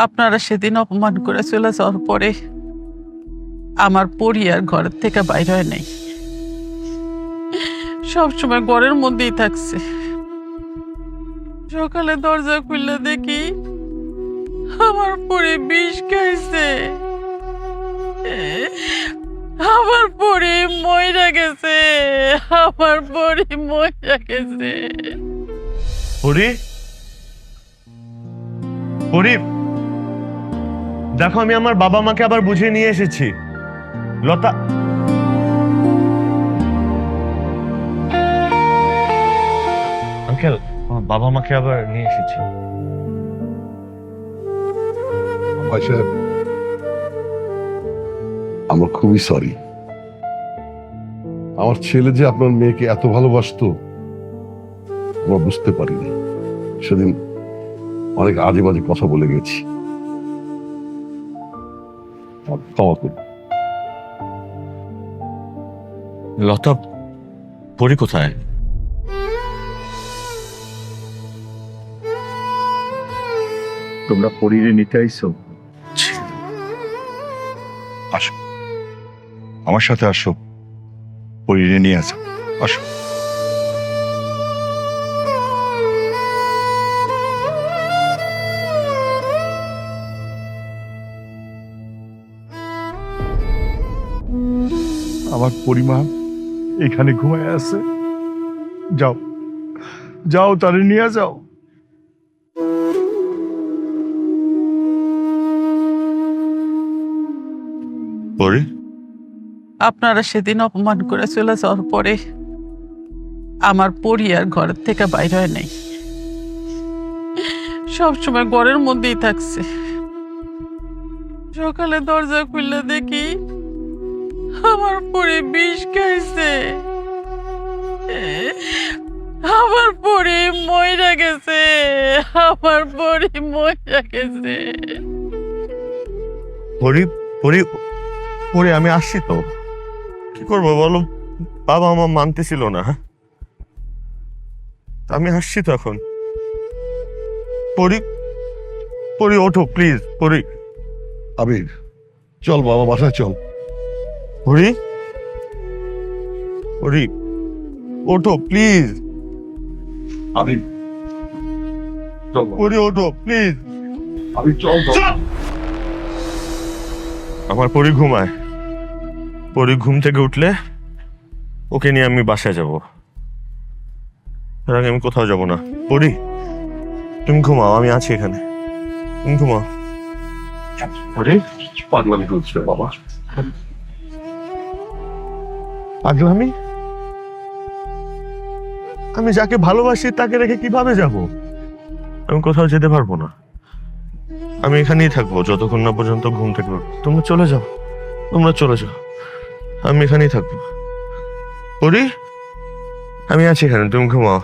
আপনারা সেদিন অপমান করে চলে যাওয়ার পরে আমার পরিবার ঘরের থেকে বাইরে হয় নাই, সবসময় ঘরের মধ্যেই থাকছে। সকালে দরজা খুললে দেখি আমার পরে বিষ খাইছে, আমার পরে মইরা গেছে, আমার পরে মইরা গেছে। পরি, পরি, দেখো আমি আমার বাবা মাকে আবার বুঝিয়ে নিয়ে এসেছি। লতা, আঙ্কেল, আমার বাবা মাকে আবার নিয়ে এসেছি। ভাই সাহেব, আমরা খুবই সরি। আমার ছেলে যে আপনার মেয়েকে এত ভালোবাসতো আমরা বুঝতে পারিনি। সেদিন অনেক আজে বাজে কথা বলে গেছি, ক্ষমা করুন। লতা, পরি কোথায়? তোমরা পরিরে নিতে আইছো? আসো, আমার সাথে আসো, পরিরে নিয়ে আসো, আসো। আমার পরিমা এখানে ঘুমায় আছে, যাও যাও তারে নিয়ে যাও। পরি, আপনারা সেদিন অপমান করে চলে যাওয়ার পরে আমার পরিবার ঘরের থেকে বাইরে হয় নাই, সবসময় ঘরের মধ্যেই থাকছে। সকালে দরজা খুললে দেখি আমার পরে বিষ খাইছে, আমার পরে মইরা গেছে, আমার পরে মইরা গেছে। পরি, পরি, পরি, আমি আসছি তো। কি করবো বলো, বাবা আমার মানতেছিল না। আমি আসছি তো এখন। পরি, পরি ওঠো প্লিজ, পরি। আবির, চল বাবা, বাসায় চল। পরি, পরি, ওঠো প্লিজ। আবির, পরি ওঠো প্লিজ। আবির চল। আমার পরি ঘুমায়। পরি ঘুম থেকে উঠলে ওকে নিয়ে আমি বাসায় যাব। এর আগে আমি কোথাও যাব না। পরি, তুমি ঘুমাও, আমি আছি এখানে, তুমি ঘুমাও। পরি, পাগলামি করছে বাবা। পাগলামি? আমি যাকে ভালোবাসি তাকে রেখে কিভাবে যাব? আমি কোথাও যেতে পারবো না। আমি এখানেই থাকবো যতক্ষণ না পর্যন্ত ঘুম থেকে উঠবো। তোমরা চলে যাও, তোমরা চলে যাও, আমি এখানেই থাকবো। পরি, আমি আছি এখানে, তুমি ঘুমাও।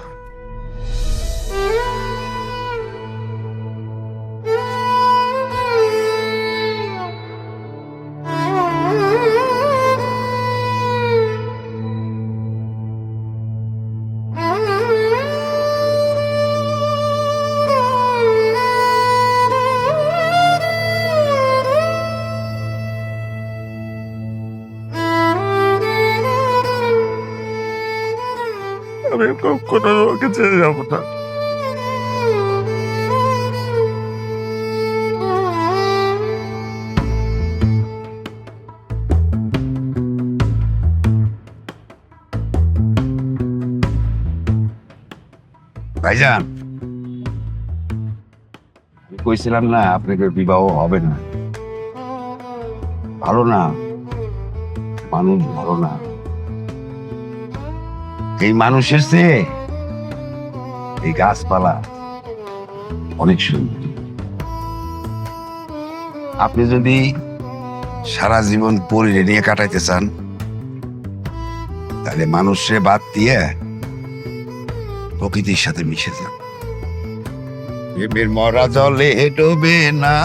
আমি কোনো ওকে ছেড়ে যাবো না। ভাইজান, কইছিলাম না আপনাদের বিবাহ হবে না। ভালো না, মানুষ ভালো না। এই মানুষের চেয়ে এই গাছপালা অনেক সুন্দর। আপনি যদি সারা জীবন পরিরে নিয়ে কাটাইতে চান তাহলে মানুষে বাদ দিয়ে প্রকৃতির সাথে মিশে যান। প্রেমের মরা জলে ডোবে না।